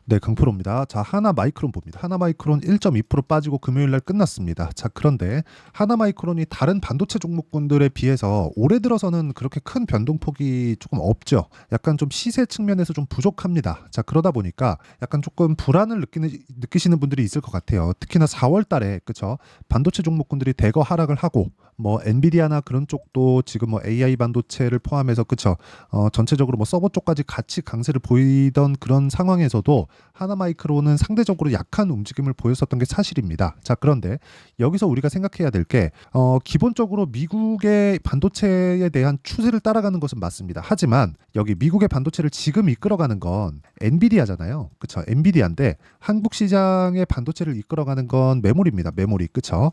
네, 강프로입니다. 자, 하나마이크론 봅니다. 하나마이크론 1.2% 빠지고 금요일 날 끝났습니다. 자, 그런데 하나마이크론이 다른 반도체 종목군들에 비해서 올해 들어서는 그렇게 큰 변동폭이 조금 없죠. 약간 좀 시세 측면에서 좀 부족합니다. 자, 그러다 보니까 약간 조금 불안을 느끼시는 분들이 있을 것 같아요. 특히나 4월 달에, 그쵸? 반도체 종목군들이 대거 하락을 하고, 뭐 엔비디아나 그런 쪽도 지금 뭐 AI 반도체를 포함해서, 그쵸? 전체적으로 뭐 서버 쪽까지 같이 강세를 보이던 그런 상황에서도 하나마이크론은 상대적으로 약한 움직임을 보였었던 게 사실입니다. 자, 그런데 여기서 우리가 생각해야 될 게 기본적으로 미국의 반도체에 대한 추세를 따라가는 것은 맞습니다. 하지만 여기 미국의 반도체를 지금 이끌어가는 건 엔비디아잖아요. 그쵸? 엔비디아인데 한국 시장의 반도체를 이끌어가는 건 메모리입니다. 메모리. 그쵸?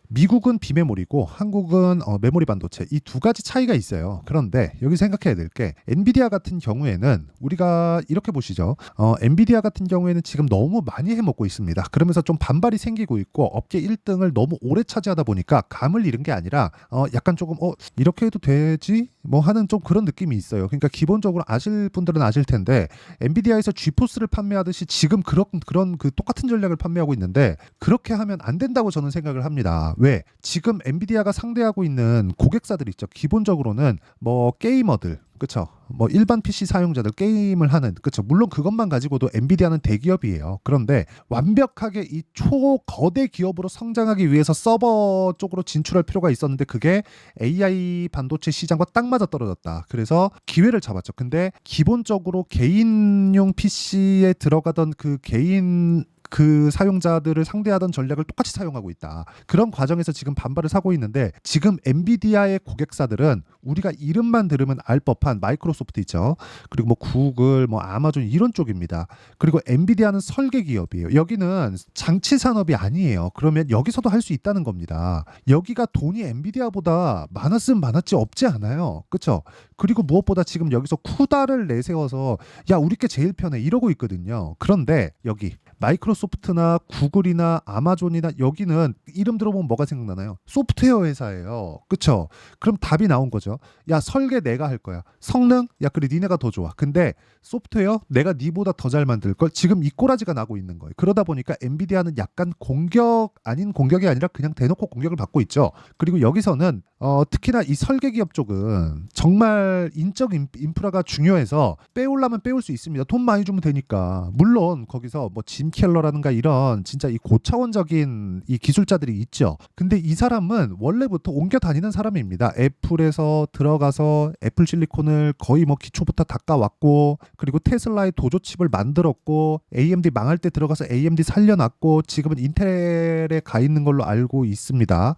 미국은 비메모리고 한국은 메모리 반도체 이 두 가지 차이가 있어요. 그런데 여기 생각해야 될 게 엔비디아 같은 경우에는 우리가 이렇게 보시죠. 엔비디아 같은 경우에는 지금 너무 많이 해먹고 있습니다. 그러면서 좀 반발이 생기고 있고 업계 1등을 너무 오래 차지하다 보니까 감을 잃은 게 아니라 약간 조금 이렇게 해도 되지? 뭐 하는 좀 그런 느낌이 있어요. 그러니까 기본적으로 아실 분들은 아실 텐데 엔비디아에서 지포스를 판매하듯이 지금 그런 그 똑같은 전략을 판매하고 있는데 그렇게 하면 안 된다고 저는 생각을 합니다. 왜? 지금 엔비디아가 상대하고 있는 고객사들 있죠. 기본적으로는 뭐 게이머들, 그쵸? 뭐 일반 PC 사용자들 게임을 하는, 그쵸? 물론 그것만 가지고도 엔비디아는 대기업이에요. 그런데 완벽하게 이 초거대 기업으로 성장하기 위해서 서버 쪽으로 진출할 필요가 있었는데 그게 AI 반도체 시장과 딱 맞아 떨어졌다. 그래서 기회를 잡았죠. 근데 기본적으로 개인용 PC에 들어가던 그 개인 그 사용자들을 상대하던 전략을 똑같이 사용하고 있다. 그런 과정에서 지금 반발을 사고 있는데 지금 엔비디아의 고객사들은 우리가 이름만 들으면 알 법한 마이크로소프트 있죠. 그리고 뭐 구글, 뭐 아마존 이런 쪽입니다. 그리고 엔비디아는 설계 기업이에요. 여기는 장치 산업이 아니에요. 그러면 여기서도 할 수 있다는 겁니다. 여기가 돈이 엔비디아보다 많았으면 많았지 없지 않아요. 그렇죠? 그리고 무엇보다 지금 여기서 쿠다를 내세워서 야, 우리 게 제일 편해 이러고 있거든요. 그런데 여기 마이크로소프트나 구글이나 아마존이나 여기는 이름 들어보면 뭐가 생각나나요? 소프트웨어 회사예요. 그쵸? 그럼 답이 나온 거죠. 야, 설계 내가 할 거야. 성능? 야, 그래 니네가 더 좋아. 근데 소프트웨어? 내가 니보다 더 잘 만들 걸? 지금 이 꼬라지가 나고 있는 거예요. 그러다 보니까 엔비디아는 약간 공격 아닌 공격이 아니라 그냥 대놓고 공격을 받고 있죠. 그리고 여기서는 특히나 이 설계 기업 쪽은 정말 인적 인프라가 중요해서 빼올라면 빼올 수 있습니다. 돈 많이 주면 되니까. 물론 거기서 뭐 짐 켈러라든가 이런 진짜 이 고차원적인 이 기술자들이 있죠. 근데 이 사람은 원래부터 옮겨 다니는 사람입니다. 애플에서 들어가서 애플 실리콘을 거의 뭐 기초부터 닦아왔고 그리고 테슬라의 도조칩을 만들었고 AMD 망할 때 들어가서 AMD 살려놨고 지금은 인텔에 가 있는 걸로 알고 있습니다.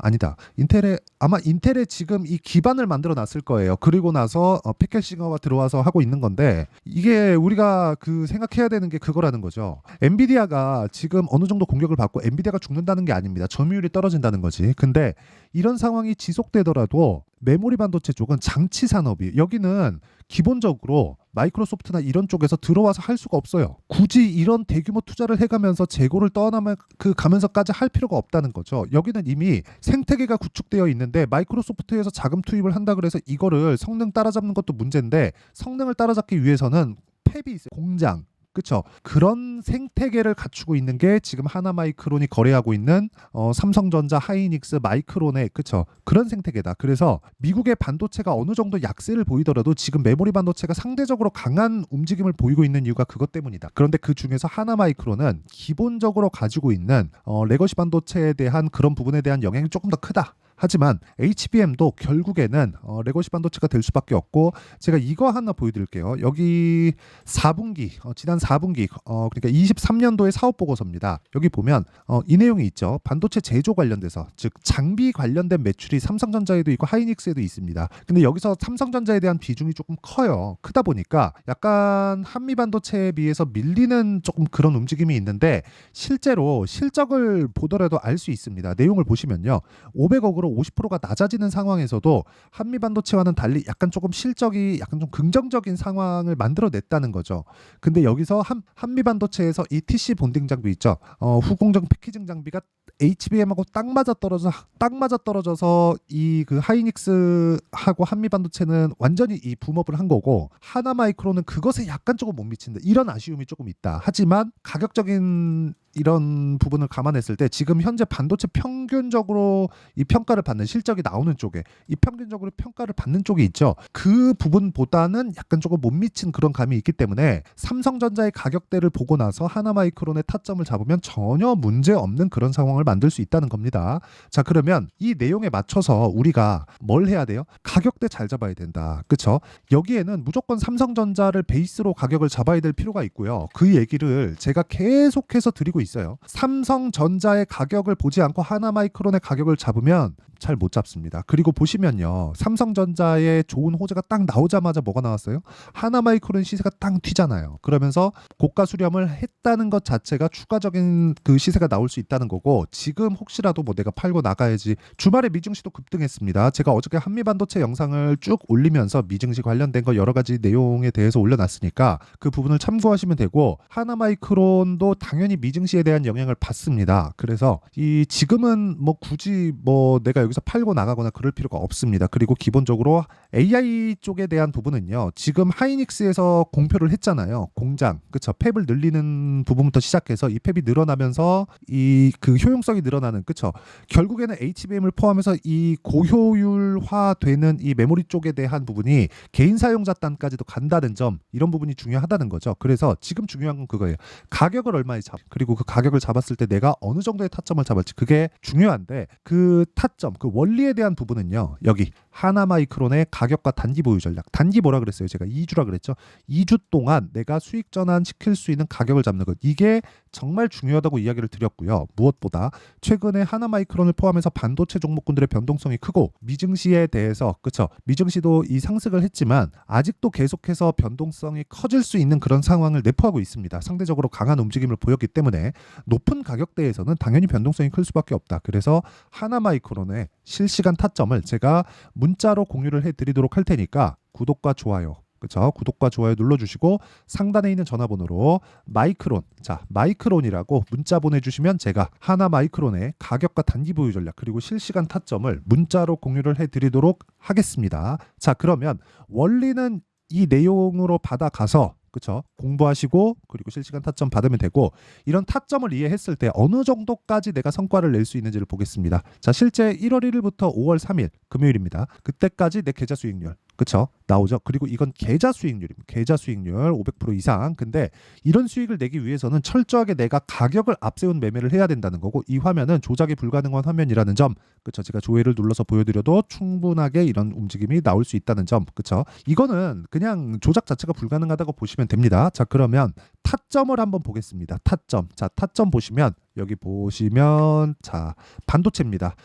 아니다. 인텔에 지금 이 기반을 만들어 놨을 거예요. 그리고 나서 패키징화가 들어와서 하고 있는 건데 이게 우리가 그 생각해야 되는 게 그거라는 거죠. 엔비디아가 지금 어느 정도 공격을 받고 엔비디아가 죽는다는 게 아닙니다. 점유율이 떨어진다는 거지. 근데 이런 상황이 지속되더라도 메모리 반도체 쪽은 장치 산업이 여기는 기본적으로 마이크로소프트나 이런 쪽에서 들어와서 할 수가 없어요. 굳이 이런 대규모 투자를 해가면서 재고를 떠나면 그 가면서까지 할 필요가 없다는 거죠. 여기는 이미 생태계가 구축되어 있는데 마이크로소프트에서 자금 투입을 한다 그래서 이거를 성능 따라잡는 것도 문제인데 성능을 따라잡기 위해서는 팹이 있어요. 공장. 그쵸? 그런 생태계를 갖추고 있는 게 지금 하나마이크론이 거래하고 있는 삼성전자, 하이닉스, 마이크론의 그쵸? 그런 생태계다. 그래서 미국의 반도체가 어느 정도 약세를 보이더라도 지금 메모리 반도체가 상대적으로 강한 움직임을 보이고 있는 이유가 그것 때문이다. 그런데 그 중에서 하나마이크론은 기본적으로 가지고 있는 레거시 반도체에 대한 그런 부분에 대한 영향이 조금 더 크다. 하지만 HBM도 결국에는 레거시 반도체가 될 수밖에 없고 제가 이거 하나 보여드릴게요. 여기 4분기 지난 4분기 그러니까 23년도의 사업 보고서입니다. 여기 보면 이 내용이 있죠. 반도체 제조 관련돼서 즉 장비 관련된 매출이 삼성전자에도 있고 하이닉스에도 있습니다. 근데 여기서 삼성전자에 대한 비중이 조금 커요. 크다 보니까 약간 한미 반도체에 비해서 밀리는 조금 그런 움직임이 있는데 실제로 실적을 보더라도 알 수 있습니다. 내용을 보시면요. 500억으로 50%가 낮아지는 상황에서도 한미 반도체와는 달리 약간 조금 실적이 약간 좀 긍정적인 상황을 만들어냈다는 거죠. 근데 여기서 한미 반도체에서 이 TC 본딩 장비 있죠. 후공정 패키징 장비가 HBM하고 딱 맞아 떨어져서 이 그 하이닉스하고 한미반도체는 완전히 이 붐업을 한 거고 하나마이크론은 그것에 약간 조금 못 미친다. 이런 아쉬움이 조금 있다. 하지만 가격적인 이런 부분을 감안했을 때 지금 현재 반도체 평균적으로 이 평가를 받는 실적이 나오는 쪽에 이 평균적으로 평가를 받는 쪽이 있죠. 그 부분보다는 약간 조금 못 미친 그런 감이 있기 때문에 삼성전자의 가격대를 보고 나서 하나마이크론의 타점을 잡으면 전혀 문제 없는 그런 상황을 만들 수 있다는 겁니다. 자, 그러면 이 내용에 맞춰서 우리가 뭘 해야 돼요? 가격대 잘 잡아야 된다. 그쵸? 여기에는 무조건 삼성전자를 베이스로 가격을 잡아야 될 필요가 있고요. 그 얘기를 제가 계속해서 드리고 있어요. 삼성전자의 가격을 보지 않고 하나마이크론의 가격을 잡으면 잘 못 잡습니다. 그리고 보시면요. 삼성전자의 좋은 호재가 딱 나오자마자 뭐가 나왔어요? 하나마이크론 시세가 딱 튀잖아요. 그러면서 고가 수렴을 했다는 것 자체가 추가적인 그 시세가 나올 수 있다는 거고 지금 혹시라도 뭐 내가 팔고 나가야지. 주말에 미증시도 급등했습니다. 제가 어저께 한미반도체 영상을 쭉 올리면서 미증시 관련된 거 여러 가지 내용에 대해서 올려놨으니까 그 부분을 참고하시면 되고 하나마이크론도 당연히 미증시에 대한 영향을 받습니다. 그래서 이 지금은 뭐 굳이 뭐 내가 여기서 팔고 나가거나 그럴 필요가 없습니다. 그리고 기본적으로 AI 쪽에 대한 부분은요. 지금 하이닉스에서 공표를 했잖아요. 공장, 그쵸? 팹을 늘리는 부분부터 시작해서 이 팹이 늘어나면서 이 그 효용성이 늘어나는, 그쵸? 결국에는 HBM을 포함해서 이 고효율화되는 이 메모리 쪽에 대한 부분이 개인 사용자 단까지도 간다는 점, 이런 부분이 중요하다는 거죠. 그래서 지금 중요한 건 그거예요. 가격을 얼마에 그리고 그 가격을 잡았을 때 내가 어느 정도의 타점을 잡을지, 그게 중요한데 그 타점, 그 원리에 대한 부분은요. 여기 하나마이크론의 가격과 단기 보유 전략. 단기 뭐라 그랬어요? 제가 2주라 그랬죠. 2주 동안 내가 수익 전환 시킬 수 있는 가격을 잡는 것. 이게 정말 중요하다고 이야기를 드렸고요. 무엇보다 최근에 하나마이크론을 포함해서 반도체 종목군들의 변동성이 크고 미증시에 대해서, 그쵸? 미증시도 이 상승을 했지만 아직도 계속해서 변동성이 커질 수 있는 그런 상황을 내포하고 있습니다. 상대적으로 강한 움직임을 보였기 때문에 높은 가격대에서는 당연히 변동성이 클 수밖에 없다. 그래서 하나마이크론의 실시간 타점을 제가 문자로 공유를 해드리도록 할 테니까 구독과 좋아요, 그쵸? 구독과 좋아요 눌러주시고 상단에 있는 전화번호로 마이크론, 자 마이크론이라고 문자 보내주시면 제가 하나마이크론의 가격과 단기 보유 전략 그리고 실시간 타점을 문자로 공유를 해드리도록 하겠습니다. 자, 그러면 원리는 이 내용으로 받아가서, 그쵸? 공부하시고 그리고 실시간 타점 받으면 되고, 이런 타점을 이해했을 때 어느 정도까지 내가 성과를 낼 수 있는지를 보겠습니다. 자, 실제 1월 1일부터 5월 3일 금요일입니다. 그때까지 내 계좌 수익률, 그쵸? 나오죠. 그리고 이건 계좌 수익률입니다. 계좌 수익률 500% 이상. 근데 이런 수익을 내기 위해서는 철저하게 내가 가격을 앞세운 매매를 해야 된다는 거고, 이 화면은 조작이 불가능한 화면이라는 점, 그쵸? 제가 조회를 눌러서 보여드려도 충분하게 이런 움직임이 나올 수 있다는 점, 그쵸? 이거는 그냥 조작 자체가 불가능하다고 보시면 됩니다. 자, 그러면 타점을 한번 보겠습니다. 타점. 자, 타점 보시면 여기 보시면 자 반도체입니다.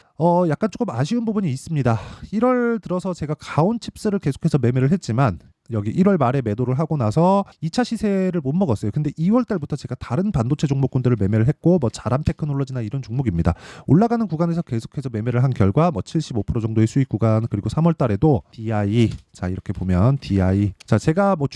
약간 조금 아쉬운 부분이 있습니다. 1월 들어서 제가 가온 칩스를 계속해서 매매를 했지만 여기 1월 말에 매도를 하고 나서 2차 시세를 못 먹었어요. 근데 2월 달부터 제가 다른 반도체 종목군들을 매매를 했고, 뭐 자람 테크놀로지나 이런 종목입니다. 올라가는 구간에서 계속해서 매매를 한 결과 뭐 75% 정도의 수익 구간, 그리고 3월 달에도 DI, 자 이렇게 보면 DI, 자 제가 뭐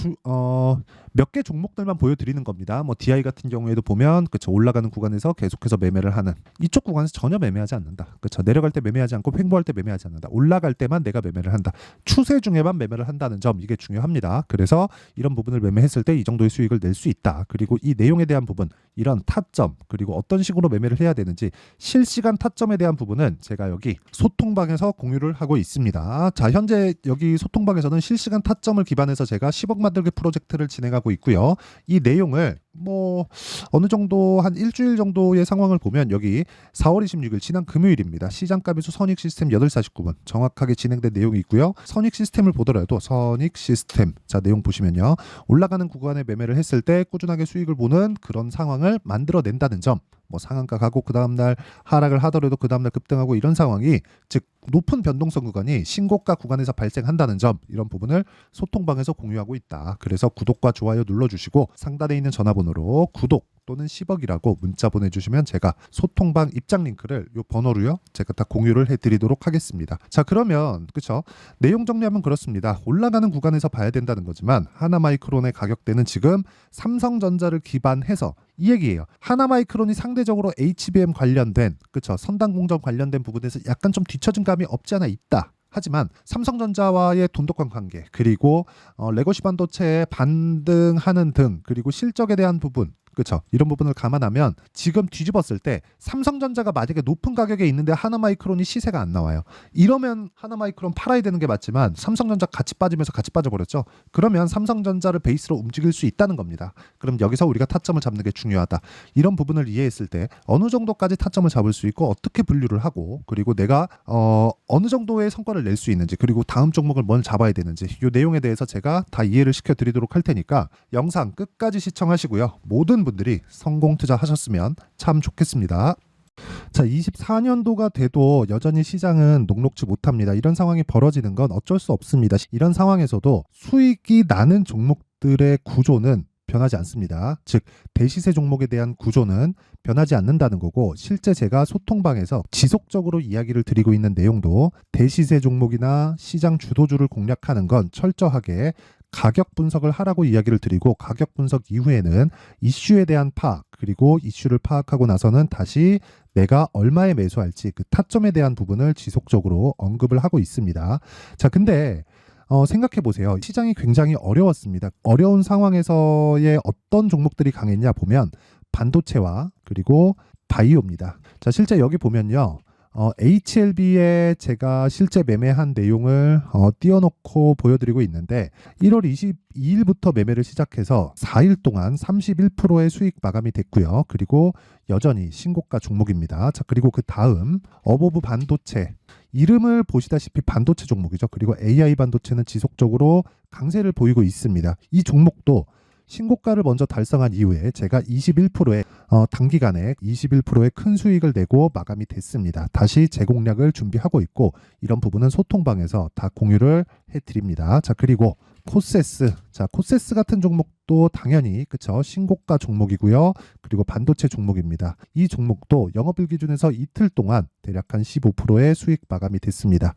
몇 개 종목들만 보여드리는 겁니다. 뭐 DI 같은 경우에도 보면, 그쵸, 올라가는 구간에서 계속해서 매매를 하는, 이쪽 구간에서 전혀 매매하지 않는다. 그쵸, 내려갈 때 매매하지 않고 횡보할 때 매매하지 않는다. 올라갈 때만 내가 매매를 한다. 추세 중에만 매매를 한다는 점, 이게 중요합니다. 그래서 이런 부분을 매매했을 때 이 정도의 수익을 낼 수 있다. 그리고 이 내용에 대한 부분, 이런 타점, 그리고 어떤 식으로 매매를 해야 되는지 실시간 타점에 대한 부분은 제가 여기 소통방에서 공유를 하고 있습니다. 자, 현재 여기 소통방에서는 실시간 타점을 기반해서 제가 10억 만들기 프로젝트를 진행하고 있고요. 이 내용을 뭐 어느 정도 한 일주일 정도의 상황을 보면 여기 4월 26일 지난 금요일입니다. 시장가 매수 선익 시스템 8시 49분 정확하게 진행된 내용이 있고요. 선익 시스템을 보더라도 선익 시스템, 자 내용 보시면요. 올라가는 구간에 매매를 했을 때 꾸준하게 수익을 보는 그런 상황을 만들어낸다는 점, 뭐 상한가 가고 그 다음날 하락을 하더라도 그 다음날 급등하고, 이런 상황이 즉 높은 변동성 구간이 신고가 구간에서 발생한다는 점, 이런 부분을 소통방에서 공유하고 있다. 그래서 구독과 좋아요 눌러주시고 상단에 있는 전화번호로 구독 또는 10억이라고 문자 보내주시면 제가 소통방 입장 링크를 요 번호로요 제가 다 공유를 해드리도록 하겠습니다. 자, 그러면 그쵸, 내용 정리하면 그렇습니다. 올라가는 구간에서 봐야 된다는 거지만 하나마이크론의 가격대는 지금 삼성전자를 기반해서 이 얘기예요. 하나마이크론이 상대적으로 HBM 관련된 그쵸, 선단 공정 관련된 부분에서 약간 좀 뒤처진 감이 없지 않아 있다. 하지만 삼성전자와의 돈독한 관계, 그리고 레거시 반도체에 반등하는 등, 그리고 실적에 대한 부분, 그렇죠, 이런 부분을 감안하면 지금 뒤집었을 때 삼성전자가 만약에 높은 가격에 있는데 하나마이크론이 시세가 안 나와요. 이러면 하나마이크론 팔아야 되는 게 맞지만 삼성전자 같이 빠지면서 같이 빠져버렸죠. 그러면 삼성전자를 베이스로 움직일 수 있다는 겁니다. 그럼 여기서 우리가 타점을 잡는 게 중요하다. 이런 부분을 이해했을 때 어느 정도까지 타점을 잡을 수 있고 어떻게 분류를 하고, 그리고 내가 어느 정도의 성과를 낼 수 있는지, 그리고 다음 종목을 뭘 잡아야 되는지, 이 내용에 대해서 제가 다 이해를 시켜드리도록 할 테니까 영상 끝까지 시청하시고요. 모든 분들이 성공 투자하셨으면 참 좋겠습니다. 자, 24년도가 돼도 여전히 시장은 녹록지 못합니다. 이런 상황이 벌어지는 건 어쩔 수 없습니다. 이런 상황에서도 수익이 나는 종목들의 구조는 변하지 않습니다. 즉, 대시세 종목에 대한 구조는 변하지 않는다는 거고, 실제 제가 소통방에서 지속적으로 이야기를 드리고 있는 내용도 대시세 종목이나 시장 주도주를 공략하는 건 철저하게 가격 분석을 하라고 이야기를 드리고, 가격 분석 이후에는 이슈에 대한 파악, 그리고 이슈를 파악하고 나서는 다시 내가 얼마에 매수할지 그 타점에 대한 부분을 지속적으로 언급을 하고 있습니다. 자, 근데 생각해 보세요. 시장이 굉장히 어려웠습니다. 어려운 상황에서의 어떤 종목들이 강했냐 보면 반도체와 그리고 바이오입니다. 자, 실제 여기 보면요. HLB에 제가 실제 매매한 내용을 띄워놓고 보여드리고 있는데 1월 22일부터 매매를 시작해서 4일 동안 31%의 수익 마감이 됐고요. 그리고 여전히 신고가 종목입니다. 자, 그리고 그 다음 어보브 반도체, 이름을 보시다시피 반도체 종목이죠. 그리고 AI 반도체는 지속적으로 강세를 보이고 있습니다. 이 종목도 신고가를 먼저 달성한 이후에 제가 21%의 단기간에 21%의 큰 수익을 내고 마감이 됐습니다. 다시 재공략을 준비하고 있고, 이런 부분은 소통방에서 다 공유를 해드립니다. 자, 그리고 코세스, 자, 코세스 같은 종목도 당연히 그쵸, 신고가 종목이고요. 그리고 반도체 종목입니다. 이 종목도 영업일 기준에서 이틀 동안 대략 한 15%의 수익 마감이 됐습니다.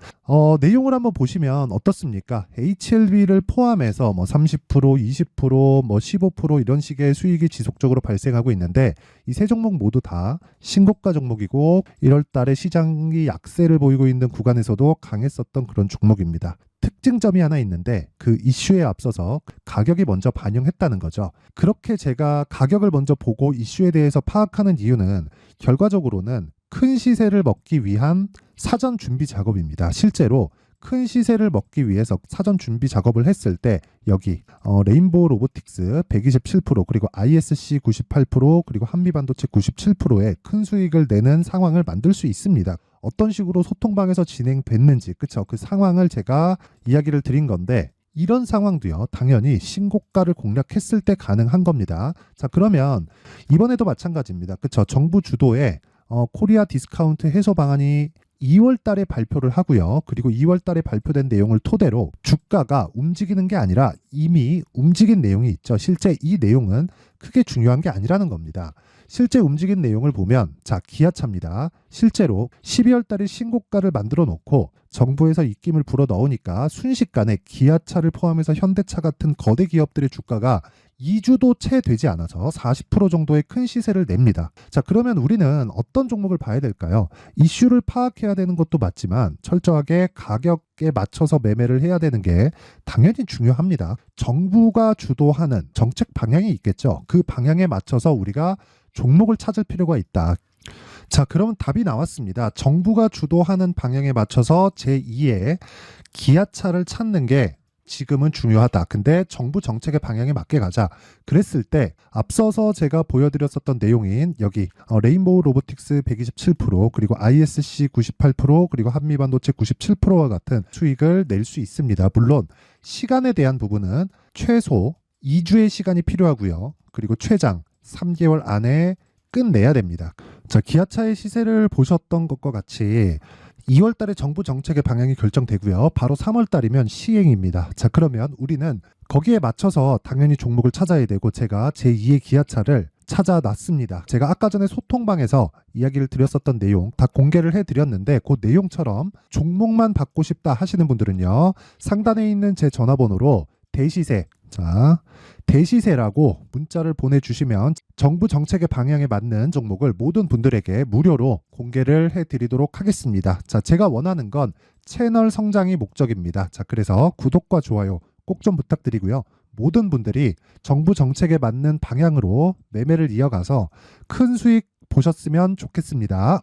내용을 한번 보시면 어떻습니까? HLB를 포함해서 뭐 30%, 20%, 뭐 15% 이런 식의 수익이 지속적으로 발생하고 있는데, 이 세 종목 모두 다 신고가 종목이고 1월 달에 시장이 약세를 보이고 있는 구간에서도 강했었던 그런 종목입니다. 특징점이 하나 있는데 그 이슈에 앞서서 가격이 먼저 반영했다는 거죠. 그렇게 제가 가격을 먼저 보고 이슈에 대해서 파악하는 이유는 결과적으로는 큰 시세를 먹기 위한 사전 준비 작업입니다. 실제로 큰 시세를 먹기 위해서 사전 준비 작업을 했을 때 여기 레인보우 로보틱스 127%, 그리고 ISC 98%, 그리고 한미반도체 97%의 큰 수익을 내는 상황을 만들 수 있습니다. 어떤 식으로 소통방에서 진행됐는지, 그쵸, 그 상황을 제가 이야기를 드린 건데, 이런 상황도요 당연히 신고가를 공략했을 때 가능한 겁니다. 자, 그러면 이번에도 마찬가지입니다. 그쵸, 정부 주도의 코리아 디스카운트 해소 방안이 2월 달에 발표를 하고요. 그리고 2월 달에 발표된 내용을 토대로 주가가 움직이는 게 아니라 이미 움직인 내용이 있죠. 실제 이 내용은 크게 중요한 게 아니라는 겁니다. 실제 움직인 내용을 보면, 자, 기아차입니다. 실제로 12월 달에 신고가를 만들어 놓고 정부에서 입김을 불어 넣으니까 순식간에 기아차를 포함해서 현대차 같은 거대 기업들의 주가가 2주도 채 되지 않아서 40% 정도의 큰 시세를 냅니다. 자, 그러면 우리는 어떤 종목을 봐야 될까요? 이슈를 파악해야 되는 것도 맞지만 철저하게 가격에 맞춰서 매매를 해야 되는 게 당연히 중요합니다. 정부가 주도하는 정책 방향이 있겠죠. 그 방향에 맞춰서 우리가 종목을 찾을 필요가 있다. 자, 그러면 답이 나왔습니다. 정부가 주도하는 방향에 맞춰서 제2의 기아차를 찾는 게 지금은 중요하다. 근데 정부 정책의 방향에 맞게 가자. 그랬을 때 앞서서 제가 보여드렸었던 내용인 여기 레인보우 로보틱스 127%, 그리고 ISC 98%, 그리고 한미반도체 97%와 같은 수익을 낼 수 있습니다. 물론 시간에 대한 부분은 최소 2주의 시간이 필요하고요. 그리고 최장 3개월 안에 끝내야 됩니다. 자, 기아차의 시세를 보셨던 것과 같이 2월 달에 정부 정책의 방향이 결정되고요. 바로 3월 달이면 시행입니다. 자, 그러면 우리는 거기에 맞춰서 당연히 종목을 찾아야 되고, 제가 제2의 기아차를 찾아놨습니다. 제가 아까 전에 소통방에서 이야기를 드렸었던 내용 다 공개를 해드렸는데 그 내용처럼 종목만 받고 싶다 하시는 분들은요. 상단에 있는 제 전화번호로 대시세, 자, 대시세라고 문자를 보내주시면 정부 정책의 방향에 맞는 종목을 모든 분들에게 무료로 공개를 해드리도록 하겠습니다. 자, 제가 원하는 건 채널 성장이 목적입니다. 자, 그래서 구독과 좋아요 꼭 좀 부탁드리고요. 모든 분들이 정부 정책에 맞는 방향으로 매매를 이어가서 큰 수익 보셨으면 좋겠습니다.